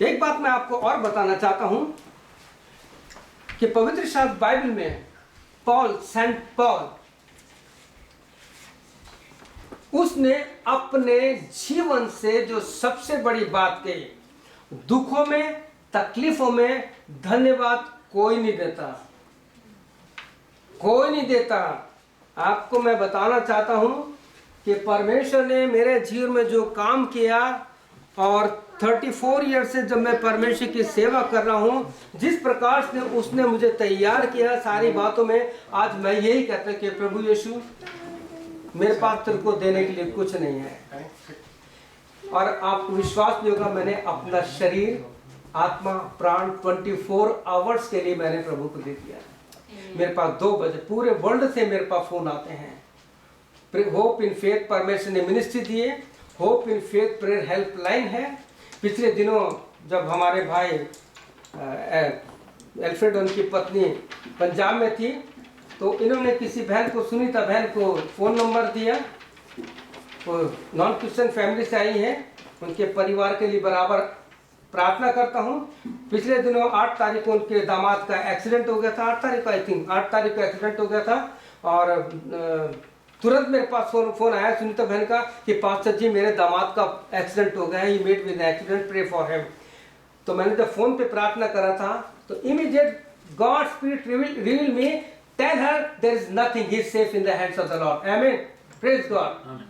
एक बात मैं आपको और बताना चाहता हूं कि पवित्र शास्त्र बाइबल में सेंट पॉल उसने अपने जीवन से जो सबसे बड़ी बात कही, दुखों में तकलीफों में धन्यवाद कोई नहीं देता, कोई नहीं देता। आपको मैं बताना चाहता हूं कि परमेश्वर ने मेरे जीवन में जो काम किया, और 34 ईयर से जब मैं परमेश्वर की सेवा कर रहा हूं, जिस प्रकार से उसने मुझे तैयार किया सारी बातों में, आज मैं यही कहता हूं कि प्रभु यीशु मेरे पास तेरे को देने के लिए कुछ नहीं है। और आपको विश्वास नहीं होगा, मैंने अपना शरीर आत्मा प्राण 24 आवर्स के लिए मैंने प्रभु को दे दिया। मेरे पास 2 बजे पूरे वर्ल्ड से मेरे पास फोन आते हैं। होप इन फेथ परमेश्वर ने मिनिस्ट्री दिए, hope in faith prayer helpline है। पिछले दिनों जब हमारे भाई एल्फ्रेड उनकी पत्नी पंजाब में थी, तो इन्होंने किसी बहन को, सुनीता बहन को फ़ोन नंबर दिया। वो नॉन क्रिश्चियन फैमिली से आई हैं, उनके परिवार के लिए बराबर प्रार्थना करता हूँ। पिछले दिनों 8 तारीख को उनके दामाद का एक्सीडेंट हो गया था, 8 तारीख को आई थिंक 8 तारीख को एक्सीडेंट हो गया था। और तुरंत मेरे पास फोन आया सुनीता बहन का कि पास्टर जी मेरे दामाद का एक्सीडेंट हो गया है, he met with accident, pray for him. तो मैंने जब फोन पे प्रार्थना करा था, तो immediate God spirit reveal me, tell her there is nothing, he is safe in the hands of the Lord, amen, praise God.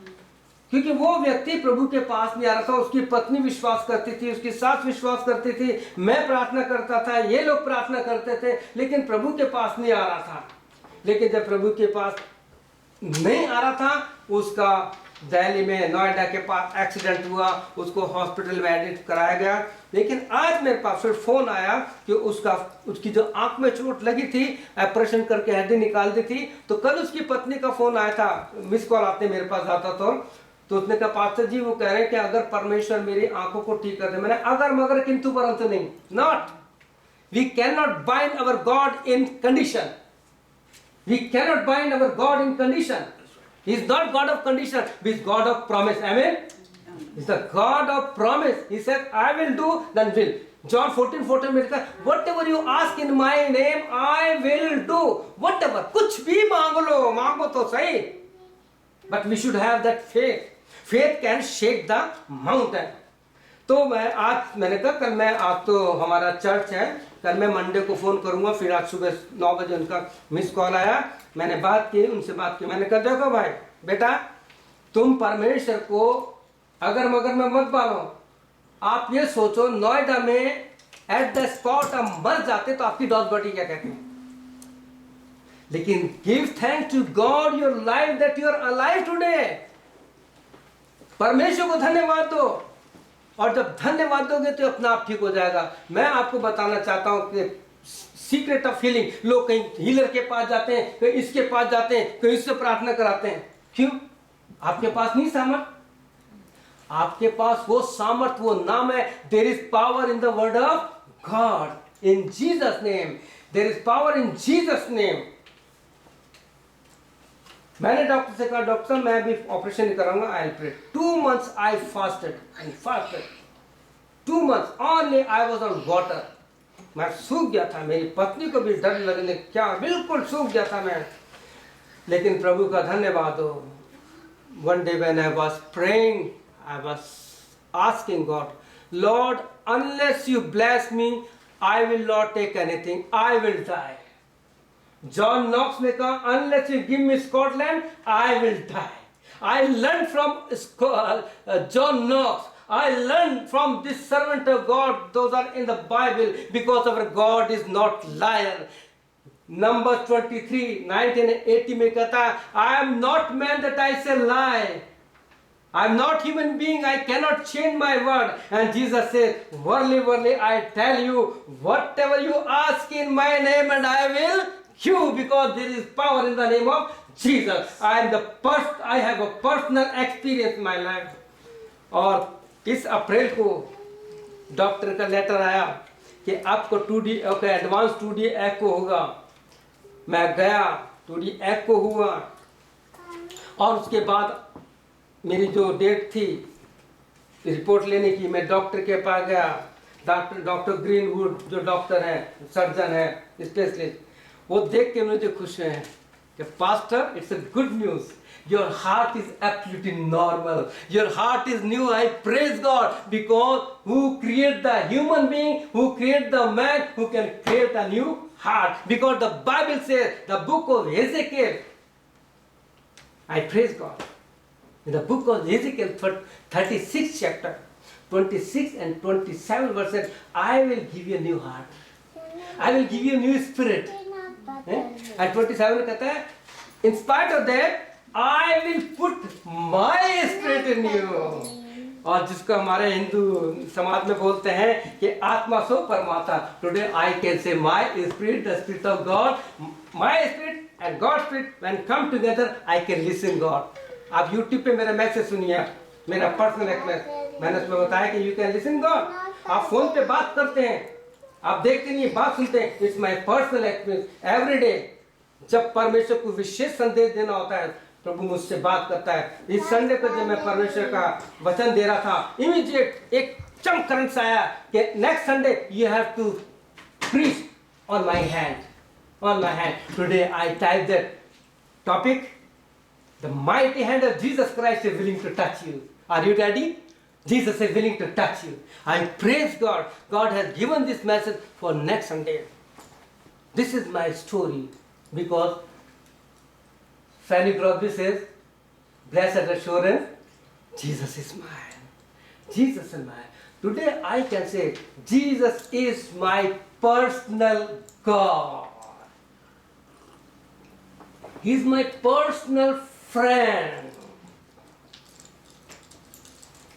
क्योंकि वो व्यक्ति प्रभु के पास नहीं आ रहा था, उसकी पत्नी विश्वास करती थी, उसकी सास विश्वास करती थी, मैं प्रार्थना करता था, ये लोग प्रार्थना करते थे, लेकिन प्रभु के पास नहीं आ रहा था। लेकिन जब प्रभु के पास नहीं आ रहा था, उसका दिल्ली में नोएडा के पास एक्सीडेंट हुआ, उसको हॉस्पिटल में एडमिट कराया गया। लेकिन आज मेरे पास फिर फोन आया कि उसकी जो आंख में चोट लगी थी, ऑपरेशन करके हड्डी निकाल दी थी। तो कल उसकी पत्नी का फोन आया था, मिस कॉल आते मेरे पास आता तो उसने कहा पास्टर जी वो कह रहे हैं कि अगर परमेश्वर मेरी आंखों को ठीक कर दे। मैंने अगर मगर किंतु परंतु नहीं, not, we can not bind our God in condition, we cannot bind our God in condition. He is not God of condition, he is God of promise, amen. He is the God of promise. He said I will do, then will. John 14:14 में लिखा, whatever you ask in my name I will do, whatever, कुछ भी मांग लो, मांगो तो सही, but we should have that faith. Faith can shake the mountain. तो मैंने कहा कल मैं, आज तो हमारा चर्च है, कल मैं मंडे को फ़ोन करूंगा। फिर आज सुबह 9 बजे उनका मिस कॉल आया, मैंने बात की, उनसे बात की। मैंने कहा देखो भाई बेटा, तुम परमेश्वर को अगर मगर में मत मानो। आप ये सोचो नोएडा में एट द स्पॉट आप मर जाते तो आपकी डॉट बॉडी क्या कहती है, लेकिन give thanks to God your life that you are alive today. परमेश्वर को धन्यवाद दो, और जब धन्यवाद दोगे तो अपना आप ठीक हो जाएगा। मैं आपको बताना चाहता हूं कि सीक्रेट ऑफ हीलिंग, लोग कहीं हीलर के पास जाते हैं, कहीं इसके पास जाते हैं, कहीं इससे प्रार्थना कराते हैं। क्यों? आपके पास नहीं सामर्थ, आपके पास वो सामर्थ, वो नाम है, there is power in the word of God, in Jesus name, there is power in Jesus name. मैंने डॉक्टर से कहा डॉक्टर मैं अभी ऑपरेशन नहीं कराऊंगा, I will pray. 2 months I fasted 2 months only I was on water. मैं सूख गया था, मेरी पत्नी को भी डर लगने, क्या बिल्कुल सूख गया था मैं। लेकिन प्रभु का धन्यवाद हो, one day when I was praying, I was asking God, Lord unless you bless me I will not take anything, I will die. John Knox ने कहा unless you give me Scotland I will die. I learned from John Knox. I learned from this servant of God. Those are in the Bible, because our God is not liar. Numbers 23:19-80 में कहता है I am not man that I say lie. I am not human being, I cannot change my word. And Jesus said, verily, verily, I tell you, whatever you ask in my name and I will you, because there is power in the name of Jesus. I have a personal experience in my life. और इस अप्रैल को doctor का letter आया कि आपको 2D advance 2D एको होगा। मैं गया, 2D एको हुआ, और उसके बाद मेरी जो डेट थी रिपोर्ट लेने की, मैं डॉक्टर के पास गया। डॉक्टर ग्रीनवुड जो डॉक्टर हैं, सर्जन है, स्पेशलिस्ट, वो देख के मुझे खुश हैं कि pastor, it's a good news, your heart is absolutely normal, your heart is new. I praise God, because who create the human being, who create the man, who can create a new heart, because the Bible says, the book of Ezekiel, I praise God, in the book of Ezekiel 36 chapter 26 and 27 verses, I will give you a new heart, I will give you a new spirit. And 27 में कहता है, in spite of that, I will put my spirit in you. और जिसको हमारे हिंदू समाज में बोलते हैं कि आत्मा सो परमात्मा. Today I can say my spirit, the spirit of God, my spirit and God's spirit, when come together, I can listen God. आप YouTube पे मेरा मैसेज सुनिए, मेरा पर्सनल एक्सपीरियंस, मैंने उसमें बताया कि you can listen God. आप फोन पे बात करते हैं, आप देखते नहीं, बात सुनते हैं. It's my personal experience every day. जब परमेश्वर को विशेष संदेश देना होता है, प्रभु मुझसे बात करता है. इस संडे पर जब मैं परमेश्वर का वचन दे रहा था, इमीडिएट एक चंक करंट से आया कि next Sunday you have to preach on my hand, on my hand. Today I type that topic, the mighty hand of Jesus Christ is willing to touch you. Are you ready? Jesus is willing to touch you. I praise God. God has given this message for next Sunday. This is my story, because Fanny Crosby says, blessed assurance, Jesus is mine. Jesus is mine. Today I can say, Jesus is my personal God. He is my personal friend.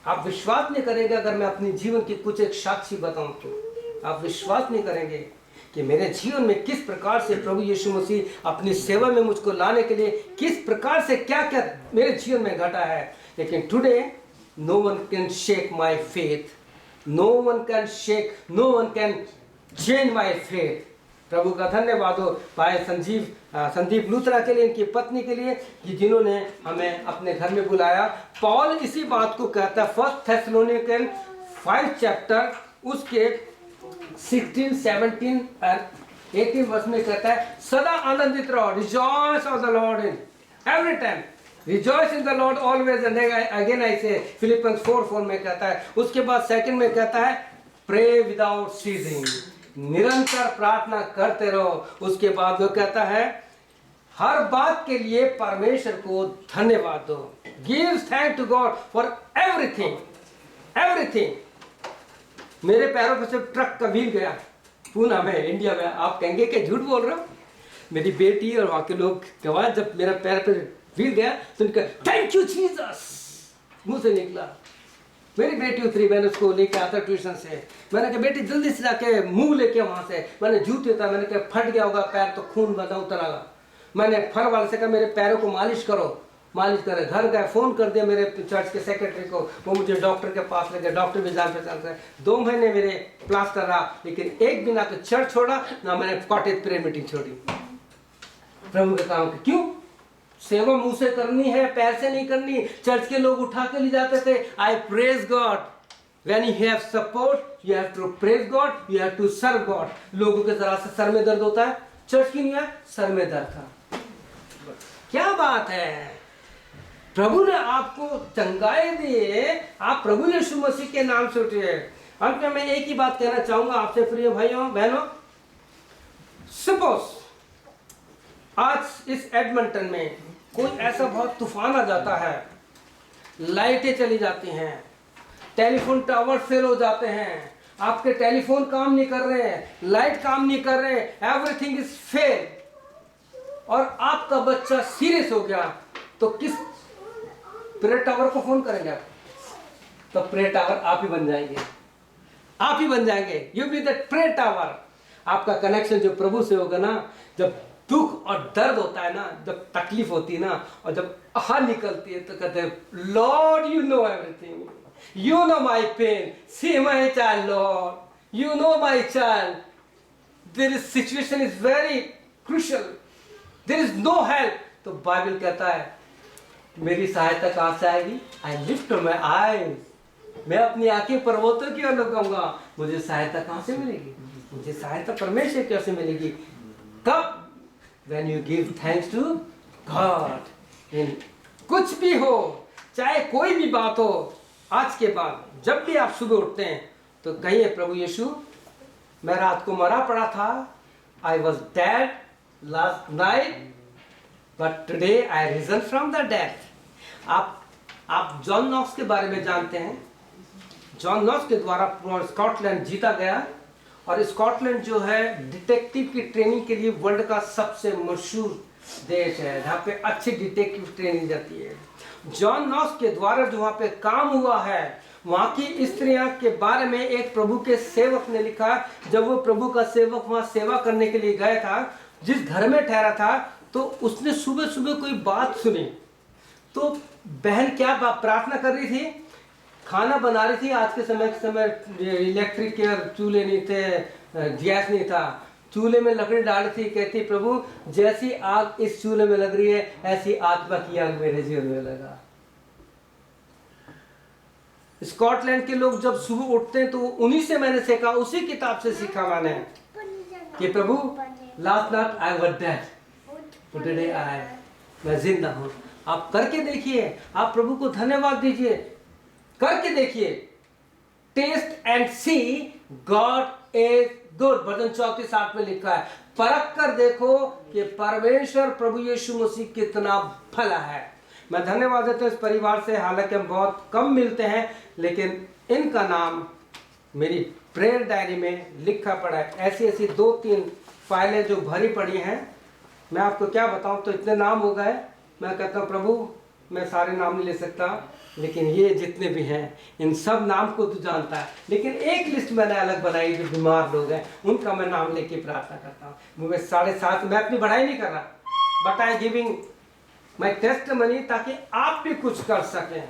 आप विश्वास नहीं करेंगे अगर मैं अपने जीवन की कुछ एक साक्षी बताऊं तो. आप विश्वास नहीं करेंगे कि मेरे जीवन में किस प्रकार से प्रभु यीशु मसीह अपनी सेवा में मुझको लाने के लिए किस प्रकार से क्या क्या मेरे जीवन में घटा है. लेकिन today no one can shake my faith, no one can shake, no one can change my faith. प्रभु का धन्यवाद हो भाई संदीप लूथरा के लिए, इनकी पत्नी के लिए, कि जिन्होंने हमें अपने घर में बुलाया. पॉल इसी बात को कहता है, 1 थेसलोनिकन 5 चैप्टर उसके 16, 17 और 18 वर्ष में कहता है, सदा आनंदित रहो. Rejoice of the Lord in every time, rejoice in the Lord always. Again I से फिलिपियंस 4:4 में कहता है. उसके बाद सेकंड में कहता है, प्रे विदाउट सीजिंग, निरंतर प्रार्थना करते रहो. उसके बाद वो कहता है, हर बात के लिए परमेश्वर को धन्यवाद दो. Give thank to God for everything, everything. मेरे पैरों पर से ट्रक का व्हील गया पूना में, इंडिया में. आप कहेंगे कि झूठ बोल रहे हो. मेरी बेटी और वहाँ के लोग गवाह, जब मेरा पैर पर व्हील गया तो उनका थैंक यू जीसस मुंह से निकला. मेरी बेटी उतरी, मैंने उसको लेके आता ट्यूशन से. मैंने कहा बेटी जल्दी से जाके मुंह लेके वहाँ से. मैंने जूते था, मैंने कहा फट गया होगा पैर तो खून बना उतरा. मैंने फर वाले से कहा मेरे पैरों को मालिश करो, मालिश करे. घर गए, फोन कर दिया मेरे चर्च के सेक्रेटरी को, वो मुझे डॉक्टर के पास ले गए. डॉक्टर भी जान पहचान से. 2 महीने मेरे प्लास्टर रहा, लेकिन एक भी ना तो चर्च छोड़ा ना मैंने कॉटेज प्रेयर मीटिंग छोड़ी. प्रभु के काम के क्यों? सेवा मुंह से करनी है, पैर से नहीं करनी. चर्च के लोग उठा के ले जाते थे. आई praise God. When you have support, you have to praise God, you have to serve God. लोगों के जरा से सर में दर्द होता है, चर्च की नहीं है, सर में दर्द था. क्या बात है, प्रभु ने आपको चंगाई दी, आप प्रभु यीशु मसीह के नाम से उठे. अंत में मैं एक ही बात कहना चाहूंगा आपसे प्रिय भाइयों बहनों. सपोज आज इस एडमंटन में कोई ऐसा बहुत तूफान आ जाता है, लाइटें चली जाती हैं, टेलीफोन टावर फेल हो जाते हैं, आपके टेलीफोन काम नहीं कर रहे हैं, लाइट काम नहीं कर रहे हैं, एवरीथिंग इज फेल, और आपका बच्चा सीरियस हो गया, तो किस प्रेयर टावर को फोन करेंगे आप? तो प्रेयर टावर आप ही बन जाएंगे, आप ही बन जाएंगे. You be the prayer tower. आपका कनेक्शन जो प्रभु से होगा ना, जब दुख और दर्द होता है ना, जब तकलीफ होती है ना, और जब आह निकलती है, तो कहते हैं Lord you know everything, you know my pain, see my child Lord, you know my child, there is situation is very crucial, there is no help. तो बाइबल कहता है मेरी सहायता कहाँ से आएगी? I lift my eyes मैं अपनी आंखें पर्वतों की ओर लगाऊंगा, मुझे सहायता कहां से मिलेगी? मुझे सहायता परमेश्वर की ओर से मिलेगी। कब? When you give thanks to God. कुछ भी हो, चाहे कोई भी बात हो, आज के बाद जब भी आप सुबह उठते हैं तो कहिए, प्रभु यीशु, मैं रात को मरा पड़ा था, I was dead last night, but today I risen from the dead. आप जॉन नॉक्स के बारे में जानते हैं। जॉन नॉक्स के द्वारा स्कॉटलैंड जीता गया, और स्कॉटलैंड जो है डिटेक्टिव की ट्रेनिंग के लिए वर्ल्ड का सबसे मशहूर देश है, जहाँ पे अच्छी डिटेक्टिव ट्रेनिंग जाती है। जॉन नॉक्स के द्वारा जो वहाँ पे काम हुआ है, वहाँ की स्त्रियां के बारे में एक प्रभु के सेवक ने लिखा। जब वो प्रभु का सेवक वहाँ सेवा करने के लिए गया था, जिस घर में ठहरा था, तो उसने सुबह सुबह कोई बात सुनी। तो बहन क्या प्रार्थना कर रही थी? खाना बना रही थी। आज के समय इलेक्ट्रिक के चूल्हे नहीं थे, गैस नहीं था, चूल्हे में लकड़ी डाल रही थी। कहती, प्रभु जैसी आग इस चूल्हे में लग रही है, ऐसी आत्मा की आग मेरे जीवन में लगा। स्कॉटलैंड के लोग जब सुबह उठते हैं तो उन्हीं से मैंने सीखा, उसी किताब से सीखा मैंने कि प्रभु last night I was dead, today I, मैं जिंदा हूं। आप करके देखिए, आप प्रभु को धन्यवाद दीजिए, करके देखिए। Taste and see God is good, भजन 34:8 में लिखा है। परख कर देखो कि परमेश्वर प्रभु यीशु मसीह कितना भला है। मैं धन्यवाद देता हूँ इस परिवार से, हालांकि हम बहुत कम मिलते हैं, लेकिन इनका नाम मेरी प्रेयर डायरी में लिखा पड़ा है। ऐसी ऐसी 2-3 फाइलें जो भरी पड़ी हैं, मैं आपको क्या बताऊं, तो इतने नाम हो गए। मैं कहता हूँ, प्रभु मैं सारे नाम नहीं ले सकता, लेकिन ये जितने भी हैं इन सब नाम को तू जानता है। लेकिन एक लिस्ट मैंने अलग बनाई, जो बीमार लोग हैं उनका मैं नाम लेके प्रार्थना करता हूँ। मैं 7:30, मैं अपनी बढ़ाई नहीं कर रहा, but I giving my testimony, ताकि आप भी कुछ कर सकें।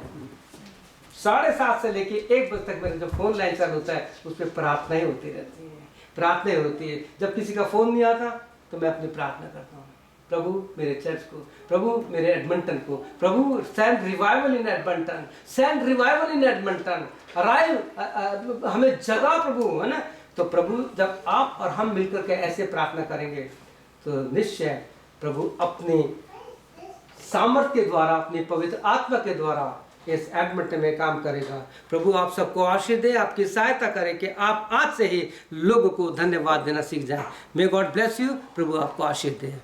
7:30 से लेके 1 बजे तक मेरे जो फोन लाइन चालू होता है, उस पर प्रार्थनाएं होती रहती हैं, प्रार्थनाएं होती है। जब किसी का फोन नहीं आता तो मैं अपनी प्रार्थना करता हूँ, प्रभु मेरे चर्च को, प्रभु मेरे एडमंटन को, प्रभु सेंड रिवाइवल इन एडमंटन, सेंड रिवाइवल इन एडमंटन, अराइव, हमें जगा प्रभु, है ना। तो प्रभु जब आप और हम मिलकर के ऐसे प्रार्थना करेंगे तो निश्चय प्रभु अपनी सामर्थ्य के द्वारा, अपनी पवित्र आत्मा के द्वारा इस एडमंटन में काम करेगा। प्रभु आप सबको आशीष दे, आपकी सहायता करे कि आप आज से ही लोगों को धन्यवाद देना सीख जाएं। May God bless you. प्रभु आपको आशीष दे।